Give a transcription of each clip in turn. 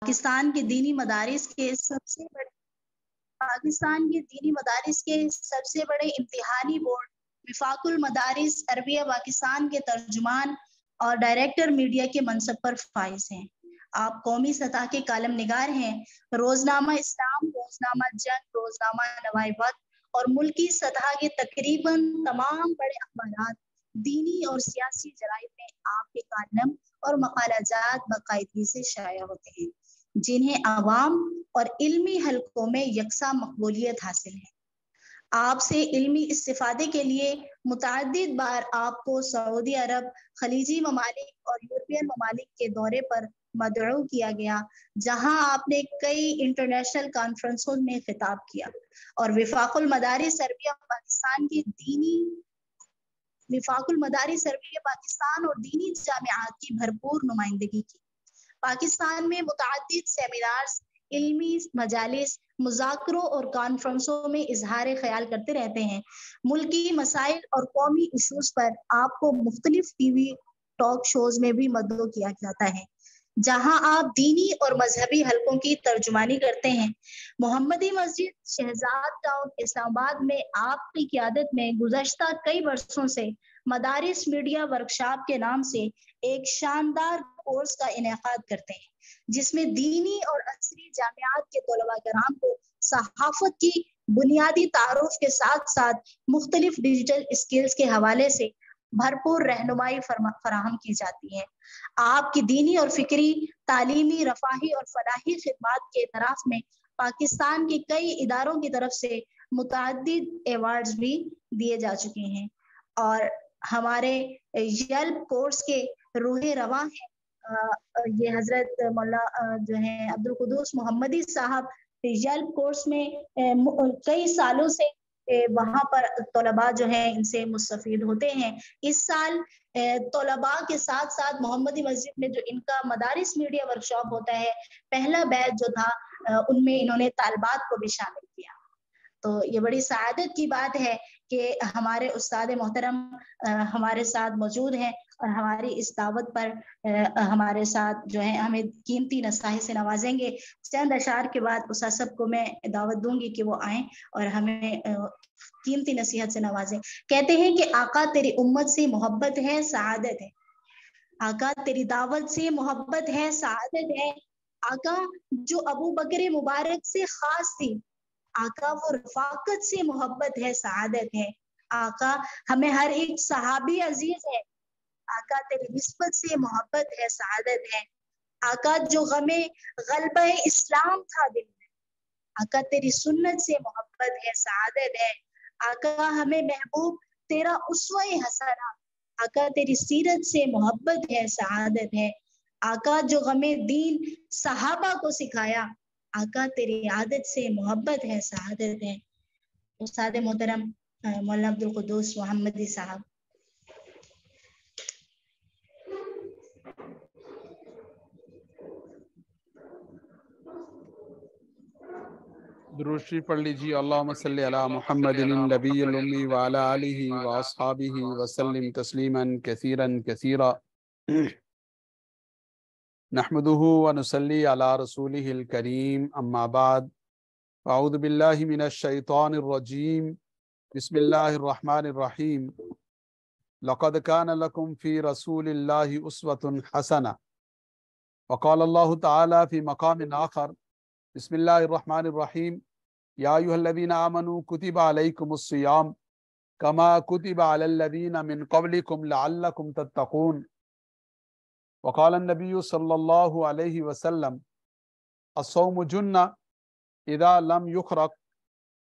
پاکستان کے دینی مدارس کے سب سے بڑے امتحانی بورڈ وفاق المدارس عربیہ پاکستان کے ترجمان اور ڈائریکٹر میڈیا کے منصب پر فائز ہیں۔ آپ قومی سطح کے کالم نگار ہیں۔ روزنامہ اسلام، روزنامہ جنگ، روزنامہ نوائے وقت اور ملکی سطح کے تقریباً تمام بڑے اخبارات، دینی اور سیاسی جرائد میں آپ کے کالم اور مقالہ جات باقاعدگی سے شائع ہوتے ہیں، جنہیں عوام اور علمی حلقوں میں یکساں مقبولیت حاصل ہے۔ آپ سے علمی استفادے کے لیے متعدد بار آپ کو سعودی عرب، خلیجی ممالک اور یورپین ممالک کے دورے پر مدعو کیا گیا، جہاں آپ نے کئی انٹرنیشنل کانفرنسوں میں خطاب کیا اور وفاق المدارس عربیہ پاکستان اور دینی جامعات کی بھرپور نمائندگی کی۔ پاکستان میں متعدد سیمینارز، علمی مجالس، مذاکروں اور کانفرنسوں میں اظہار خیال کرتے رہتے ہیں۔ ملکی مسائل اور قومی ایشوز پر آپ کو مختلف ٹی وی ٹاک شوز میں بھی مدعو کیا جاتا ہے، جہاں آپ دینی اور مذہبی حلقوں کی ترجمانی کرتے ہیں۔ محمدی مسجد، شہزاد ٹاؤن، اسلام آباد میں آپ کی قیادت میں گزشتہ کئی برسوں سے مدارس میڈیا ورکشاپ کے نام سے ایک شاندار کورس کا انعقاد کرتے ہیں، جس میں دینی اور عصری جامعات کے طلباء کرام کو صحافت کی بنیادی تعارف کے ساتھ ساتھ مختلف ڈیجیٹل اسکلز کے حوالے سے بھرپور رہنمائی فراہم کی جاتی ہے۔ آپ کی دینی اور فکری، تعلیمی، رفاہی اور فلاحی خدمات کے اعتراف میں پاکستان کے کئی اداروں کی طرف سے متعدد ایوارڈز بھی دیے جا چکے ہیں، اور ہمارے یلپ کورس کے روح رواں ہیں یہ حضرت مولا جو ہیں عبدالقدوس محمدی صاحب۔ یلپ کورس میں کئی سالوں سے وہاں پر طلباء جو ہیں ان سے مستفید ہوتے ہیں۔ اس سال طلباء کے ساتھ ساتھ محمدی مسجد میں جو ان کا مدارس میڈیا ورکشاپ ہوتا ہے، پہلا بیچ جو تھا ان میں انہوں نے طالبات کو بھی شامل کیا۔ تو یہ بڑی سعادت کی بات ہے کہ ہمارے استاد محترم ہمارے ساتھ موجود ہیں اور ہماری اس دعوت پر ہمارے ساتھ جو ہے ہمیں قیمتی نصائح سے نوازیں گے۔ چند اشعار کے بعد استاد سب کو میں دعوت دوں گی کہ وہ آئیں اور ہمیں قیمتی نصیحت سے نوازیں۔ کہتے ہیں کہ آقا تیری امت سے محبت ہے، سعادت ہے۔ آقا تیری دعوت سے محبت ہے، سعادت ہے۔ آقا جو ابو بکر مبارک سے خاص تھی، آقا وہ رفاقت سے محبت ہے، سعادت ہے۔ آقا ہمیں ہر ایک صحابی عزیز ہے، آقا تیری نسبت سے محبت ہے، سعادت ہے۔ آقا جو غمِ غلبہ اسلام تھا دل میں، آقا تیری سنت سے محبت ہے، سعادت ہے۔ آقا ہمیں محبوب تیرا اسوہ حسنہ، آقا تیری سیرت سے محبت ہے، سعادت ہے۔ آقا جو غمِ دین صحابہ کو سکھایا، آقا تیری عادت سے محبت ہے، سعادت ہے۔ استاد محترم مولانا عبدالقدوس محمدی صاحب۔ درود شریف پڑھ لیجیے۔ اللہم صلی علی محمد النبی الامی وعلی آلہ واصحابہ وسلم تسلیما کثیرا کثیرا۔ نحمدہ ونصلی علی رسولہ الکریم، اما بعد، اعوذ باللہ من الشیطان الرجیم، بسم اللہ الرحمن الرحیم۔ لقد کان لکم فی رسول اللہ اسوۃ حسنہ، وقال اللہ تعالی فی مقام آخر، بسم اللہ الرحمن الرحیم، یا ایھا الذین آمنوا کتب علیکم الصیام کما کتب علی الذین من قبلکم لعلکم تتقون۔ وقال النبی صلی اللہ علیہ وسلم، الصوم جنہ اذا لم یخرق،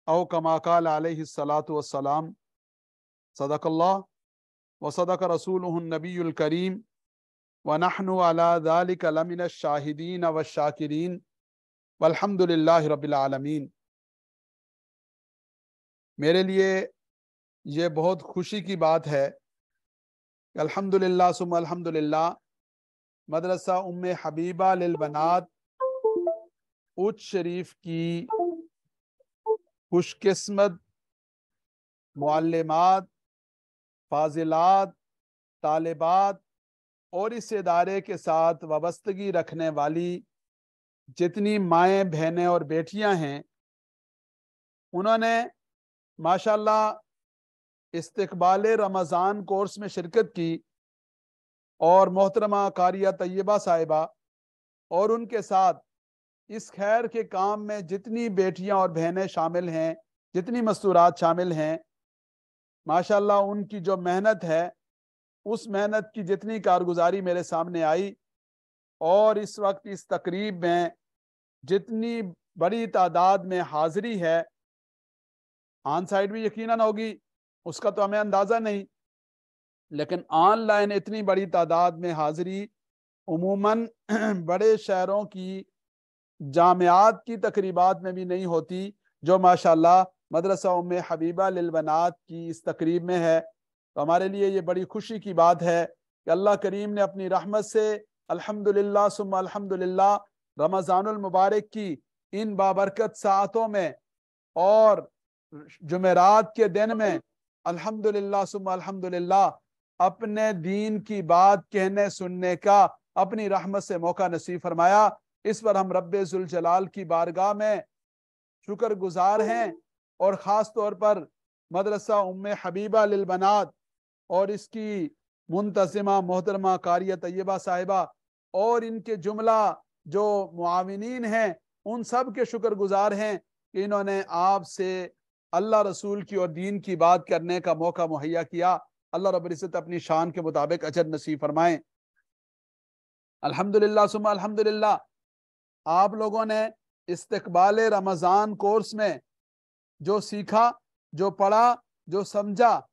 او کما قال علیہ الصلاۃ والسلام۔ صدق اللہ وصدق رسولہ النبی الکریم، ونحن علی ذلک لمن الشاہدین والشاکرین، والحمد للہ رب العالمین۔ میرے لیے یہ بہت خوشی کی بات ہے کہ الحمدللہ ثم الحمدللہ مدرسہ ام حبیبہ للبنات اچ شریف کی خوش قسمت معلمات، فاضلات، طالبات اور اس ادارے کے ساتھ وابستگی رکھنے والی जितनी माएँ बहनें और बेटियां हैं उन्होंने माशाल्लाह इस्तकबाल रमज़ान कोर्स में शिरकत की, और मोहतरमा कारिया तैयबा साहिबा और उनके साथ इस खैर के काम में जितनी बेटियां और बहनें शामिल हैं, जितनी मस्तूरात शामिल हैं, माशाल्लाह उनकी जो मेहनत है, उस मेहनत की जितनी कारगुजारी मेरे सामने आई, और इस वक्त इस तकरीब में जितनी बड़ी तादाद में हाज़िरी है, ऑन साइड भी यकीनन होगी, उसका तो हमें अंदाज़ा नहीं, लेकिन ऑनलाइन इतनी बड़ी तादाद में हाज़िरी उमूमन बड़े शहरों की जामियात की तकरीबात में भी नहीं होती, जो माशाल्लाह मदरसा उम्मे हबीबा लिल बनात की इस तकरीब में है। तो हमारे लिए ये बड़ी खुशी की बात है कि अल्लाह करीम ने अपनी रहमत से अल्हम्दुलिल्लाह सुम्मा अल्हम्दुलिल्लाह रमज़ानुल मुबारक की इन बाबरकत सातों में और जुमेरात के दिन में अल्हम्दुलिल्लाह सुम्मा अल्हम्दुलिल्लाह अपने दीन की बात कहने सुनने का अपनी रहमत से मौका नसीब फरमाया। इस पर हम रब्बे जुल जलाल की बारगाह में शुक्रगुजार हैं, और ख़ास तौर पर मदरसा उम्मे हबीबा लिल बनात और इसकी मुंतज़िमा मोहतरमा कारिया तैयबा साहिबा और इनके जुमला जो मुआविनीन हैं, उन सब के शुक्रगुजार हैं कि इन्होंने आपसे अल्लाह रसूल की और दीन की बात करने का मौका मुहैया किया। अल्लाह रब्बुल इज़्ज़त अपनी शान के मुताबिक अजर नसीब फरमाएं। अल्हम्दुलिल्लाह सुम्मा अल्हम्दुलिल्लाह, आप लोगों ने इस्तकबाल रमज़ान कोर्स में जो सीखा, जो पढ़ा, जो समझा,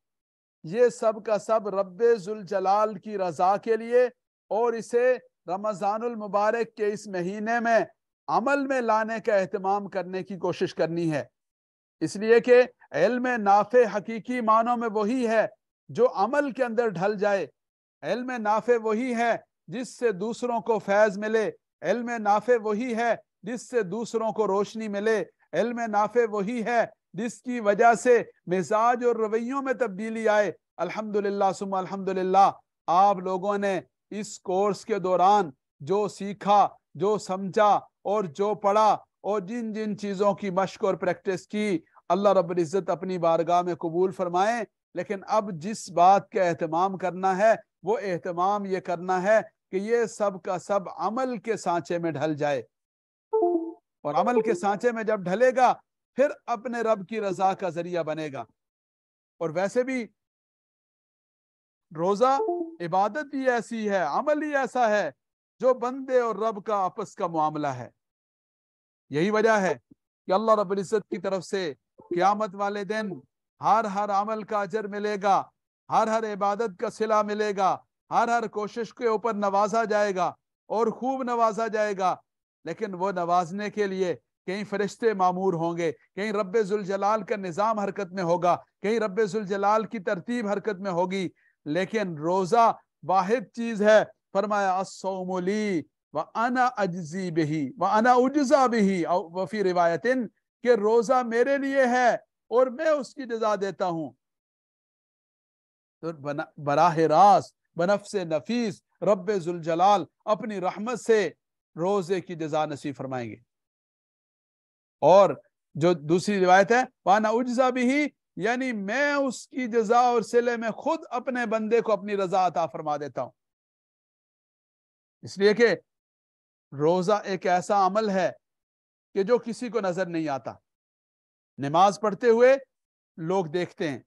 ये सब का सब रब्बे जुल जलाल की रज़ा के लिए और इसे रमज़ानुल मुबारक के इस महीने में अमल में लाने का एहतमाम करने की कोशिश करनी है। इसलिए कि इल्म नाफे हकीकी मानों में वही है जो अमल के अंदर ढल जाए। इल्म नाफे वही है जिससे दूसरों को फैज़ मिले। इल्म नाफे वही है जिससे दूसरों को रोशनी मिले। इल्म नाफे वही है जिसकी वजह से मिजाज और रवैयों में तब्दीली आए। अल्हम्दुलिल्लाह सुम्मा अल्हम्दुलिल्लाह, आप लोगों ने इस कोर्स के दौरान जो सीखा, जो समझा और जो पढ़ा और जिन जिन चीज़ों की मश्क और प्रैक्टिस की, अल्लाह रब्बुल इज़्ज़त अपनी बारगाह में कबूल फरमाए। लेकिन अब जिस बात का एहतमाम करना है, वो एहतमाम ये करना है कि ये सब का सब अमल के सांचे में ढल जाए, और अमल के सांचे में जब ढलेगा फिर अपने रब की रजा का जरिया बनेगा। और वैसे भी रोजा इबादत ही ऐसी है, अमल ही ऐसा है जो बंदे और रब का आपस का मामला है। यही वजह है कि अल्लाह रब्बुल इज़्ज़त की तरफ से क़यामत वाले दिन हर हर अमल का अजर मिलेगा, हर हर इबादत का सिला मिलेगा, हर हर कोशिश के ऊपर नवाजा जाएगा और खूब नवाजा जाएगा। लेकिन वो नवाजने के लिए कहीं फरिश्ते मामूर होंगे, कहीं रब्बे जुल जलाल का निज़ाम हरकत में होगा, कहीं रब्बे जुल जलाल की तरतीब हरकत में होगी। लेकिन रोजा वाहिद चीज है, फरमाया अस्सौमु ली व अना अज्जी बिही व अना उज्जा बिही व फी रिवायतिन, कि रोजा मेरे लिए है और मैं उसकी जजा देता हूं। तो बराह रास्त बनफ्से नफीस रब्बे जुल जलाल अपनी रहमत से रोजे की जजा नसीब फरमाएंगे। और जो दूसरी रिवायत है वाना उज्जा बिही, यानी मैं उसकी जजा और सिले में खुद अपने बंदे को अपनी रजा अता फरमा देता हूं। इसलिए कि रोजा एक ऐसा अमल है कि जो किसी को नजर नहीं आता। नमाज पढ़ते हुए लोग देखते हैं,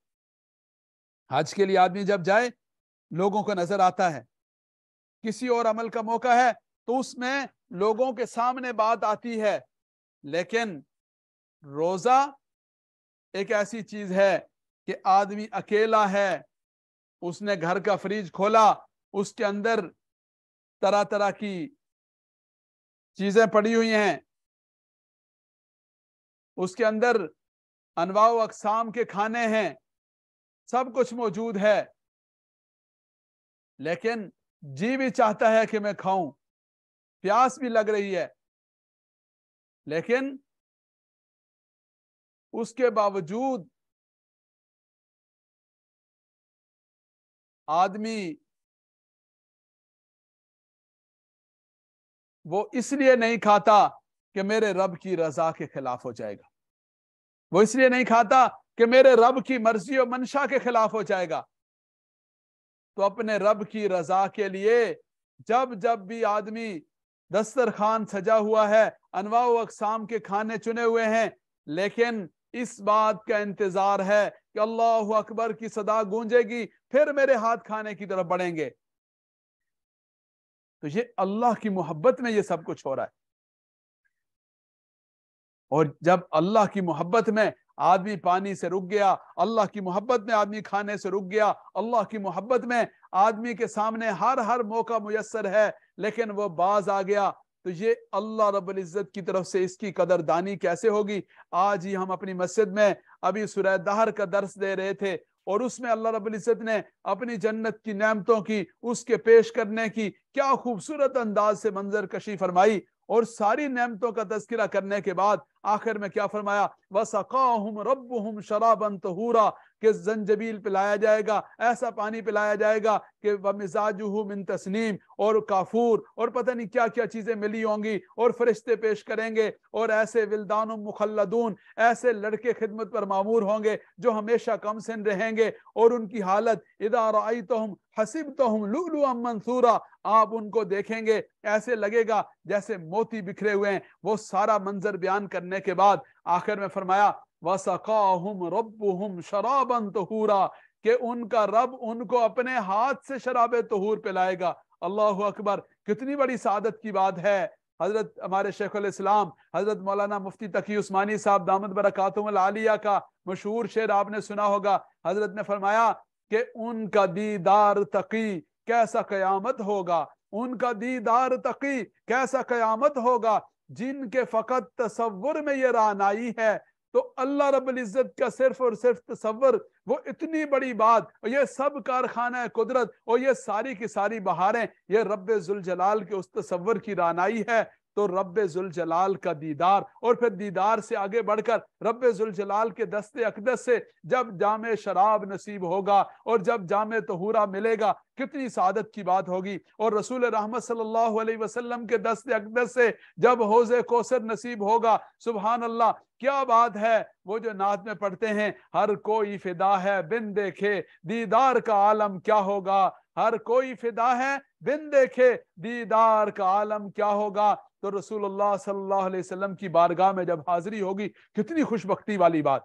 हज के लिए आदमी जब जाए लोगों को नजर आता है, किसी और अमल का मौका है तो उसमें लोगों के सामने बात आती है। लेकिन रोजा एक ऐसी चीज है कि आदमी अकेला है, उसने घर का फ्रिज खोला, उसके अंदर तरह तरह की चीजें पड़ी हुई हैं, उसके अंदर अनवाउ अकसाम के खाने हैं, सब कुछ मौजूद है, लेकिन जी भी चाहता है कि मैं खाऊं, प्यास भी लग रही है, लेकिन उसके बावजूद आदमी वो इसलिए नहीं खाता کہ میرے رب کی رضا کے خلاف ہو جائے گا، وہ اس لیے نہیں کھاتا کہ میرے رب کی مرضی و منشا کے خلاف ہو جائے گا۔ تو اپنے رب کی رضا کے لیے جب جب بھی آدمی دسترخوان سجا ہوا ہے، انواع و اقسام کے کھانے چنے ہوئے ہیں، لیکن اس بات کا انتظار ہے کہ اللہ اکبر کی صدا گونجے گی پھر میرے ہاتھ کھانے کی طرف بڑھیں گے، تو یہ اللہ کی محبت میں یہ سب کچھ ہو رہا ہے۔ اور جب اللہ کی محبت میں آدمی پانی سے رک گیا، اللہ کی محبت میں آدمی کھانے سے رک گیا، اللہ کی محبت میں آدمی کے سامنے ہر موقع میسر ہے لیکن وہ باز آ گیا، تو یہ اللہ رب العزت کی طرف سے اس کی قدردانی کیسے ہوگی۔ آج ہی ہم اپنی مسجد میں ابھی سورہ دہر کا درس دے رہے تھے، اور اس میں اللہ رب العزت نے اپنی جنت کی نعمتوں کی، اس کے پیش کرنے کی کیا خوبصورت انداز سے منظر کشی فرمائی، اور ساری نعمتوں کا تذکرہ کرنے کے بعد آخر میں کیا فرمایا، وَسَقَاهُمْ رَبُّهُمْ شَرَابًا طَهُورًا، کہ زنجبیل پلایا جائے گا، ایسا پانی پلایا جائے گا کہ وَمِزَاجُهُ مِن تسنیم، اور کافور اور پتہ نہیں کیا کیا چیزیں ملی ہوں گی، اور فرشتے پیش کریں گے، اور ایسے ولدان مخلدون، ایسے لڑکے خدمت پر معمور ہوں گے جو ہمیشہ کم سن رہیں گے، اور ان کی حالت اِذَا رَأَيْتَهُمْ حَسِبْتَهُمْ لُؤْلُؤًا مَنْثُورًا، آپ ان کو دیکھیں گے ایسے لگے گا جیسے موتی بکھرے ہوئے ہیں۔ وہ سارا منظر بیان کرنے کے بعد آخر میں فرمایا وَسَقَاهُمْ رَبُّهُمْ شَرَابًا طَهُورًا، کہ ان کا رب ان کو اپنے ہاتھ سے شراب طہور پلائے گا۔ اللہ اکبر، کتنی بڑی سعادت کی بات ہے۔ حضرت ہمارے شیخ الاسلام حضرت مولانا مفتی تقی عثمانی صاحب دامت برکاتہم العالیہ کا مشہور شعر آپ نے سنا ہوگا، حضرت نے فرمایا کہ ان کا دیدار تقی کیسا قیامت ہوگا، ان کا دیدار تقی کیسا قیامت ہوگا، جن کے فقط تصور میں یہ رعنائی ہے۔ تو اللہ رب العزت کا صرف اور صرف تصور، وہ اتنی بڑی بات، اور یہ سب کارخانہ قدرت اور یہ ساری کی ساری بہاریں، یہ رب ذوالجلال کے اس تصور کی رعنائی ہے۔ تو رب ذوالجلال کا دیدار، اور پھر دیدار سے آگے بڑھ کر رب ذوالجلال کے دست اقدس سے جب جام شراب نصیب ہوگا اور جب جام طہورا ملے گا، کتنی سعادت کی بات ہوگی۔ اور رسول رحمت صلی اللہ علیہ وسلم کے دست اقدس سے جب حوض کوثر نصیب ہوگا، سبحان اللہ، کیا بات ہے۔ وہ جو نعت میں پڑھتے ہیں، ہر کوئی فدا ہے بن دیکھے دیدار کا عالم کیا ہوگا، ہر کوئی فدا ہے بن دیکھے دیدار کا عالم کیا ہوگا۔ تو رسول اللہ صلی اللہ علیہ وسلم کی بارگاہ میں جب حاضری ہوگی، کتنی خوش بختی والی بات۔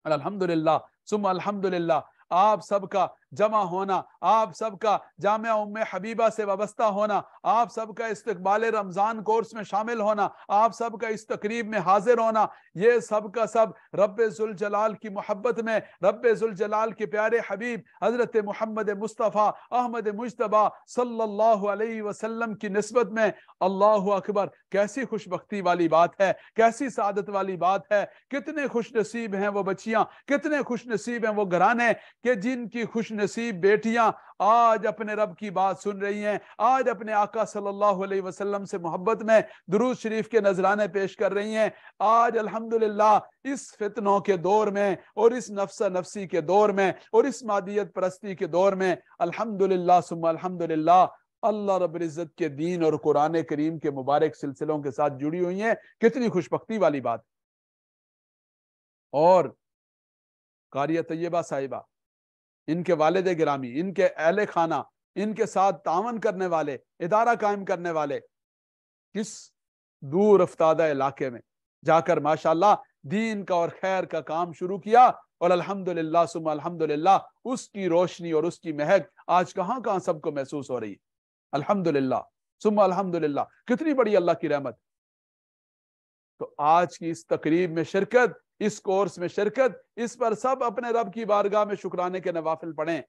الحمدللہ ثم الحمدللہ، آپ سب کا جمع ہونا، آپ سب کا جامعہ ام حبیبہ سے وابستہ ہونا، آپ سب کا استقبال رمضان کورس میں شامل ہونا، آپ سب کا اس تقریب میں حاضر ہونا، یہ سب کا سب رب ذوالجلال کی محبت میں، رب ذوالجلال کے پیارے حبیب حضرت محمد مصطفیٰ احمد مجتبی صلی اللہ علیہ وسلم کی نسبت میں۔ اللہ اکبر، کیسی خوش بختی والی بات ہے، کیسی سعادت والی بات ہے۔ کتنے خوش نصیب ہیں وہ بچیاں، کتنے خوش نصیب ہیں وہ گھرانے کہ جن کی خوش نصیب بیٹیاں آج اپنے رب کی بات سن رہی ہیں، آج اپنے آقا صلی اللہ علیہ وسلم سے محبت میں درود شریف کے نذرانے پیش کر رہی ہیں۔ آج الحمدللہ اس فتنوں کے دور میں، اور اس نفس نفسی کے دور میں، اور اس مادیت پرستی کے دور میں، الحمدللہ ثم الحمدللہ اللہ رب العزت کے دین اور قرآن کریم کے مبارک سلسلوں کے ساتھ جڑی ہوئی ہیں۔ کتنی خوش بختی والی بات۔ اور قاریہ طیبہ صاحبہ، ان کے والد گرامی، ان کے اہل خانہ، ان کے ساتھ تعاون کرنے والے، ادارہ قائم کرنے والے، کس دور افتادہ علاقے میں جا کر ماشاءاللہ دین کا اور خیر کا کام شروع کیا، اور الحمدللہ ثم الحمدللہ اس کی روشنی اور اس کی مہک آج کہاں کہاں سب کو محسوس ہو رہی ہے۔ الحمدللہ ثم الحمدللہ، کتنی بڑی اللہ کی رحمت۔ تو آج کی اس تقریب میں شرکت، اس کورس میں شرکت، اس پر سب اپنے رب کی بارگاہ میں شکرانے کے نوافل پڑھیں،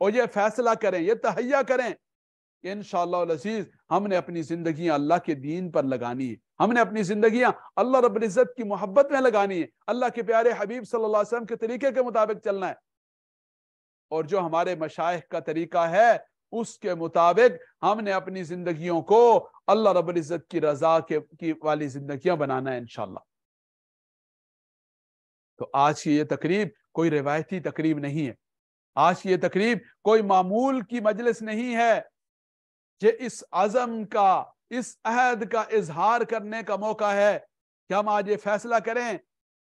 اور یہ فیصلہ کریں، یہ تہیہ کریں کہ انشاءاللہ العزیز ہم نے اپنی زندگیاں اللہ کے دین پر لگانی ہے، ہم نے اپنی زندگیاں اللہ رب العزت کی محبت میں لگانی ہے، اللہ کے پیارے حبیب صلی اللہ علیہ وسلم کے طریقے کے مطابق چلنا ہے، اور جو ہمارے مشائخ کا طریقہ ہے اس کے مطابق ہم نے اپنی زندگیوں کو اللہ رب العزت کی رضا کی والی زندگیاں بنانا ہے انشاءاللہ۔ تو آج کی یہ تقریب کوئی روایتی تقریب نہیں ہے، آج کی یہ تقریب کوئی معمول کی مجلس نہیں ہے۔ یہ اس عزم کا، इस अहद का इजहार करने का मौका है कि हम आज ये फैसला करें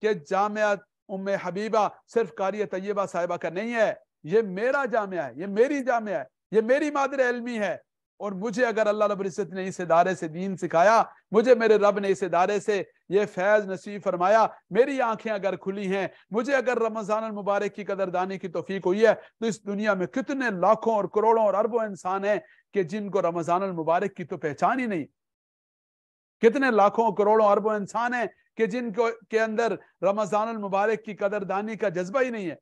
कि जामिया उम्मे हबीबा सिर्फ कारी तैयबा साहिबा का नहीं है, ये मेरा जामिया है, ये मेरी जामिया है, ये मेरी मादर इल्मी है। और मुझे अगर अल्लाह रब्बुल इज्जत ने इस इदारे से दीन सिखाया, मुझे मेरे रब ने इस इदारे से ये फैज़ नसीब फरमाया, मेरी आंखें अगर खुली हैं, मुझे अगर रमज़ान मुबारक की कदरदानी की तौफीक हुई है, तो इस दुनिया में कितने लाखों और करोड़ों और अरबों इंसान हैं कि जिनको रमज़ान मुबारक की तो पहचान ही नहीं। कितने लाखों करोड़ों अरबों इंसान हैं कि जिनको के अंदर रमज़ान मुबारक की कदरदानी का जज्बा ही नहीं है,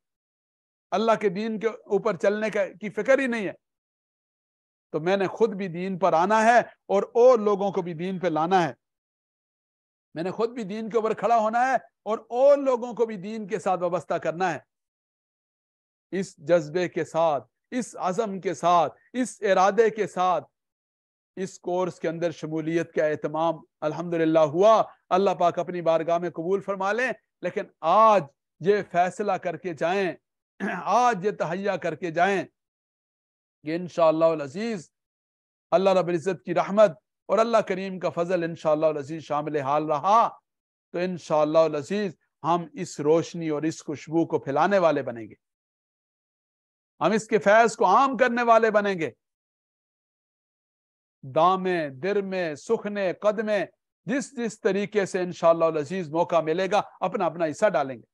अल्लाह के दीन के ऊपर चलने की फिक्र ही नहीं है। तो मैंने खुद भी दीन पर आना है और लोगों को भी दीन पे लाना है। मैंने खुद भी दीन के ऊपर खड़ा होना है और लोगों को भी दीन के साथ वाबस्ता करना है। इस जज्बे के साथ, इस अज़म के साथ, इस इरादे के साथ इस कोर्स के अंदर शमूलियत का एहतमाम अल्हम्दुलिल्लाह हुआ। अल्लाह पाक अपनी बारगाह में कबूल फरमा लें। लेकिन आज ये फैसला करके जाएं, आज ये तहैया करके जाएं कि इंशाअल्लाह अज़ीज़ अल्लाह रब्बुल इज़्ज़त की रहमत और अल्लाह करीम का फजल इंशाअल्लाह अज़ीज़ शामिल हाल रहा तो इंशाअल्लाह अज़ीज़ हम इस रोशनी और इस खुशबू को फैलाने वाले बनेंगे, हम इसके फैज़ को आम करने वाले बनेंगे। दामे दिर में सुखने कदमे जिस जिस तरीके से इंशाअल्लाह अज़ीज़ मौका मिलेगा अपना अपना हिस्सा डालेंगे।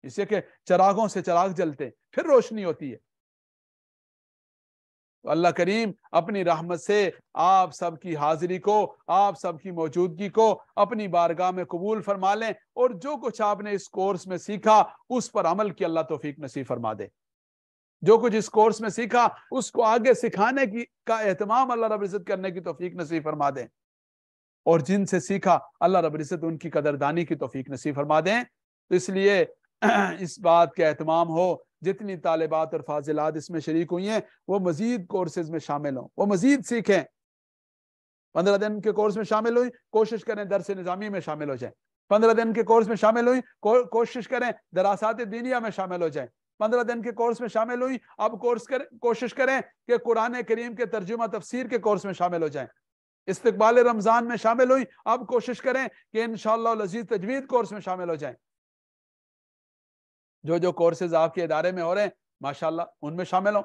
इसे के चरागों से चराग जलते फिर रोशनी होती है। तो अल्लाह करीम अपनी रहमत से आप सबकी हाजिरी को, आप सबकी मौजूदगी को अपनी बारगाह में कबूल फरमा लें और जो कुछ आपने इस कोर्स में सीखा उस पर अमल की अल्लाह तौफीक नसीब फरमा दे। जो कुछ इस कोर्स में सीखा उसको आगे सिखाने की का एहतमाम अल्लाह रब्बुल इज़्ज़त करने की तौफीक नसीब फरमा दें और जिनसे सीखा अल्लाह रब्बुल इज़्ज़त उनकी कदरदानी की तौफीक नसीब फरमा दें। तो इसलिए इस बात का एहतमाम हो, जितनी तालिबात और फाजिलात इसमें शरीक हुई हैं वो मजीद कोर्सेज में शामिल हों, वो मजीद सीखें। 15 दिन के कोर्स में शामिल हुई, कोशिश करें दरस निज़ामी में शामिल हो जाएं। 15 दिन के कोर्स में शामिल हुई, कोशिश करें दरासात दीनिया में शामिल हो जाएं। 15 दिन के कोर्स में शामिल हुई, अब कोशिश करें कि कुरान करीम के तर्जुमा तफसीर के कोर्स में शामिल हो जाएं। इस्तकबाल रमजान में शामिल हुई, अब कोशिश करें कि इंशाअल्लाह अज़ीज़ तजवीद कोर्स में शामिल हो जाएं। जो जो कोर्सेज आपके इदारे में हो रहे हैं माशाअल्लाह उनमें शामिल हो।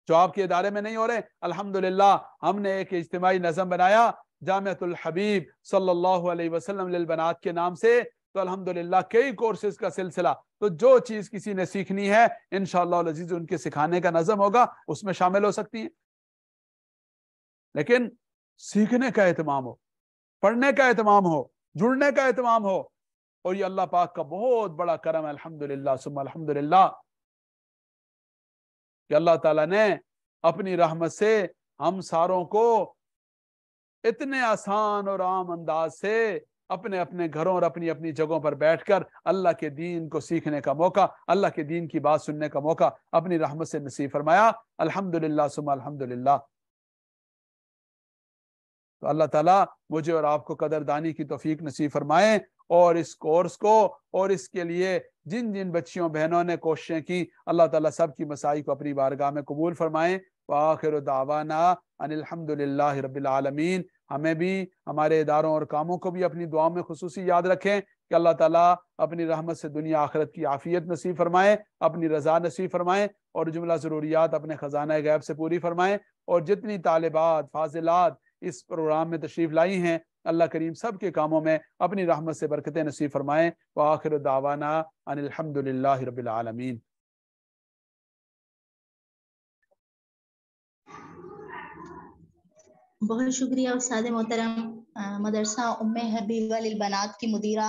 जो आपके इदारे में नहीं हो रहे अल्हम्दुलिल्लाह हमने एक इज्तिमाई नज़म बनाया जामिअतुल हबीब सल्लल्लाहु अलैहि वसल्लम लिल बनात के नाम से। तो अल्हम्दुलिल्लाह कई कोर्सेज का सिलसिला, तो जो चीज किसी ने सीखनी है इंशाअल्लाह अज़ीज़ उनके सिखाने का नज़म होगा, उसमें शामिल हो सकती हैं। लेकिन सीखने का एहतमाम हो, पढ़ने का एहतमाम हो, जुड़ने का एहतमाम हो। और ये अल्लाह पाक का बहुत बड़ा करम है अल्हम्दुलिल्लाह सुम्मा अल्हम्दुलिल्लाह कि अल्लाह ताला ने अपनी रहमत से हम सारों को इतने आसान और आम अंदाज से अपने अपने घरों और अपनी अपनी जगहों पर बैठकर अल्लाह के दीन को सीखने का मौका, अल्लाह के दीन की बात सुनने का मौका अपनी रहमत से नसीब फरमाया। अल्हम्दुलिल्लाह सुम्मा अल्हम्दुलिल्लाह। तो अल्लाह ताला मुझे और आपको कदरदानी की तौफीक नसीब फरमाए और इस कोर्स को और इसके लिए जिन जिन बच्चियों बहनों ने कोशिशें की अल्लाह ताला सब की मसाई को अपनी बारगाह में कबूल फरमाए। व आखिरु दावाना अनिल हम्दुलिल्लाहि रब्बिल आलमीन। हमें भी हमारे इदारों और कामों को भी अपनी दुआओं में खुसूसी याद रखें कि अल्लाह ताला अपनी रहमत से दुनिया आखिरत की आफियत नसीब फरमाए, अपनी रज़ा नसीब फरमाए और जुमला ज़रूरियात अपने ख़जाना गैब से पूरी फरमाए। और जितनी तालिबात फाजिलात इस प्रोग्राम में तशरीफ लाई हैं अल्लाह करीम सब के कामों में अपनी रहमत से बरकतें नसीब फरमाएं। व आखिर दावाना अनिल हम्दुलिल्लाहि रब्बिल आलमीन। बहुत शुक्रिया उस्ताद मोहतरम, मदरसा उम्मे हबीबा लिल बनात की मुदीरा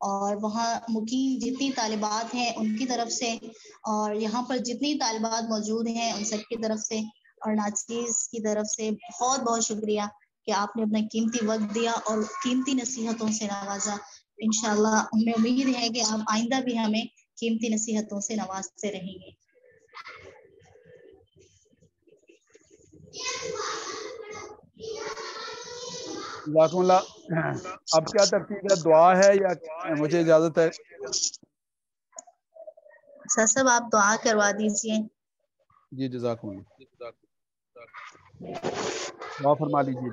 और वहाँ मुकीम जितनी तालिबात हैं उनकी तरफ से और यहाँ पर जितनी तालिबात मौजूद हैं उन सब की तरफ से और नाचीज़ की तरफ से बहुत बहुत शुक्रिया कि आपने अपना कीमती वक्त दिया और कीमती नसीहतों से नवाजा। इंशाअल्लाह हमें उम्मीद है कि आप आइंदा भी हमें कीमती नसीहतों से नवाजते रहेंगे। अब क्या तरतीब है, दुआ है या मुझे इजाजत है? सर सब आप दुआ करवा दीजिए। जी जज़ाकुमुल्लाह। दुआ फरमा लीजिए।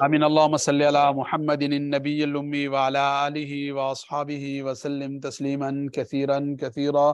आमीन। अल्लाहुम्मा सल्ली अला मुहम्मदिन नबिय्यिल उम्मी व अला आलिहि व अस्हाबिहि व सल्लिम तस्लीमन कसीरन कसीरा।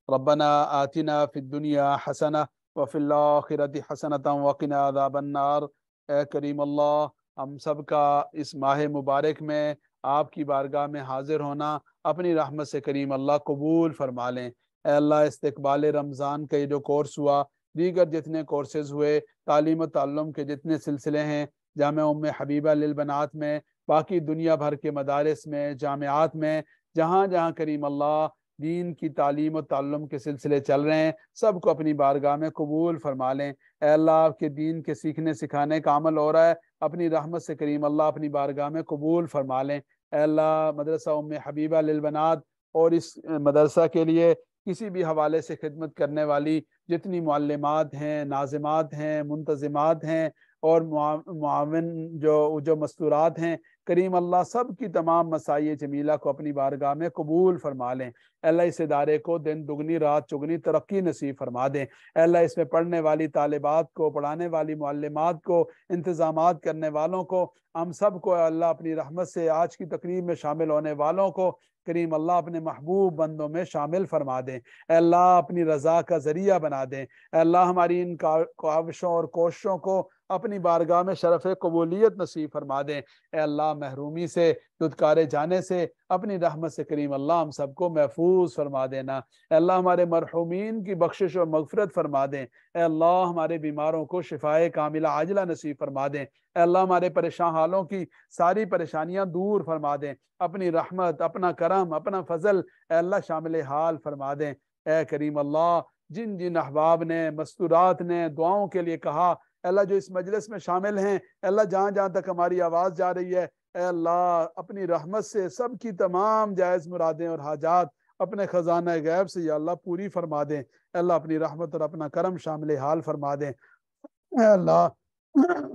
रब्बना आतिना फिद दुनिया हसना व फिल आखिरति हसनतन व क़िना अज़ाबन नार। ए करीम अल्लाह, हम सब का इस माह मुबारक में आपकी बारगाह में हाजिर होना अपनी रहमत से करीम अल्लाह कबूल फरमा लें। ए अल्लाह, इस्तक़बाल रमज़ान का ये जो कोर्स हुआ, दीगर जितने कोर्सेज़ हुए, तालीम व ताल्लुम के जितने सिलसिले हैं, जामिया उम्मे हबीबा लिल बनात में, बाकी दुनिया भर के मदारिस में, जामियात में, जहाँ जहाँ करीम अल्लाह दीन की तालीम और ताल्लुम के सिलसिले चल रहे हैं, सब को अपनी बारगाह में कबूल फरमा लें। ऐ अल्लाह, आपके दीन के सीखने सिखाने का अमल हो रहा है, अपनी रहमत से करीम अल्लाह अपनी बारगाह में कबूल फरमा लें। ऐ अल्लाह, मदरसा उम्मे हबीबा लिल बनात और इस मदरसा के लिए किसी भी हवाले से खिदमत करने वाली जितनी मुअल्लिमात हैं, नाज़िमात हैं, मुंतज़िमात हैं और मुआविन जो मस्तूरात हैं, करीम अल्लाह सब की तमाम मसाई जमीला को अपनी बारगाह में कबूल फरमा लें। अल्लाह, इस इदारे को दिन दुगनी रात चुगनी तरक्की नसीब फरमा दें। अल्लाह, इसमें पढ़ने वाली तालिबात को, पढ़ाने वाली मुअल्लिमात को, इंतज़ामात करने वालों को, हम सब को अल्लाह अपनी रहमत से आज की तकरीब में शामिल होने वालों को करीम अल्लाह अपने महबूब बंदों में शामिल फरमा दें। अल्लाह, अपनी रज़ा का ज़रिया बना दें। अल्लाह, हमारी इन काविशों और कोशिशों को अपनी बारगाह में शरफ़ कबूलियत नसीब फरमा दें। अल्लाह, महरूमी से, दुदकारे जाने से अपनी रहमत से करीम अल्लाह हम सबको महफूज फरमा देना। अल्लाह, हमारे मरहूमीन की बख्शिश और मगफरत फरमा दें। अल्लाह, हमारे बीमारों को शिफाए कामिला आजिला नसीब फरमा दें। अल्लाह, हमारे परेशान हालों की सारी परेशानियां दूर फरमा दें। अपनी रहमत, अपना करम, अपना फजल अल्लाह शामिल हाल फरमा दें। ए करीम अल्लाह, जिन जिन अहबाब ने, मस्तूरात ने दुआओं के लिए कहा, अल्लाह जो इस मजलिस में शामिल हैं, अल्लाह जहाँ जहाँ तक हमारी आवाज़ जा रही है, अल्लाह अपनी रहमत से सब की तमाम जायज़ मुरादें और हाजात अपने ख़जाना गैब से या अल्लाह पूरी फरमा दें। अल्लाह, अपनी रहमत और अपना करम शामिल हाल फरमा दें। अल्लाह,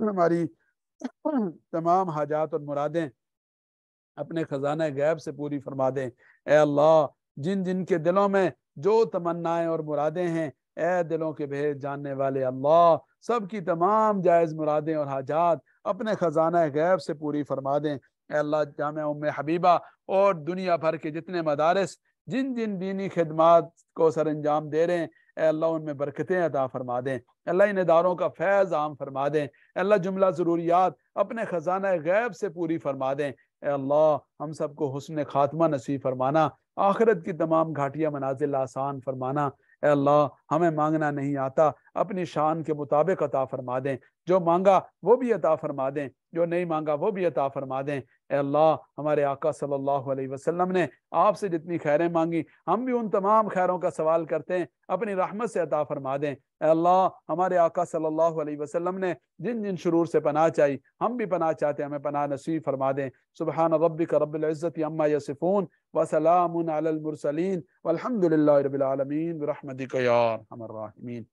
हमारी तमाम हाजात और मुरादें अपने खजाना गैब से पूरी फरमा दें। ए अल्लाह, जिन जिन के दिलों में जो तमन्नाएं और मुरादें हैं, ए दिलों के भेद जानने वाले अल्लाह, सब की तमाम जायज़ मुरादें और हाजात अपने खजाना गैब से पूरी फरमा दें। ए अल्लाह, जामिया उम्मे हबीबा और दुनिया भर के जितने मदारिस जिन जिन दीनी खिदमात को सर अंजाम दे रहे हैं, ए अल्लाह उनमें बरकतें अता फरमा दें। अल्लाह, इन इदारों का फैज़ आम फरमा दें। अल्लाह, जुमला ज़रूरियात अपने खजाना गैब से पूरी फरमा दें। ए अल्लाह, हम सबको हुस्न खात्मा नसीब फरमाना, आखिरत की तमाम घाटियां मनाजिल आसान फरमाना। ए अल्लाह, हमें मांगना नहीं आता, अपनी शान के मुताबिक अता फरमा दें। जो मांगा वो भी अता फरमा दें, जो नहीं मांगा वो भी अता फरमा दें। ए अल्लाह, हमारे आका सल्लल्लाहु अलैहि वसल्लम ने आपसे जितनी खैरें मांगी, हम भी उन तमाम खैरों का सवाल करते हैं, अपनी रहमत से अता फरमा दें। ए अल्लाह, हमारे आका सल्लल्लाहु अलैहि वसल्लम ने जिन जिन शुरूर से पनाह चाही, हम भी पनाह चाहते हैं, हमें पनाह नसीब फरमा दें। सुबहान रब्बिका रब्बिल इज्जति अम्मा यसिफून व सलामुन अलल मुरसलीन वल्हम्दुलिल्लाहि रब्बिल आलमीन बिरहमतिका या अरहमर राहिमीन।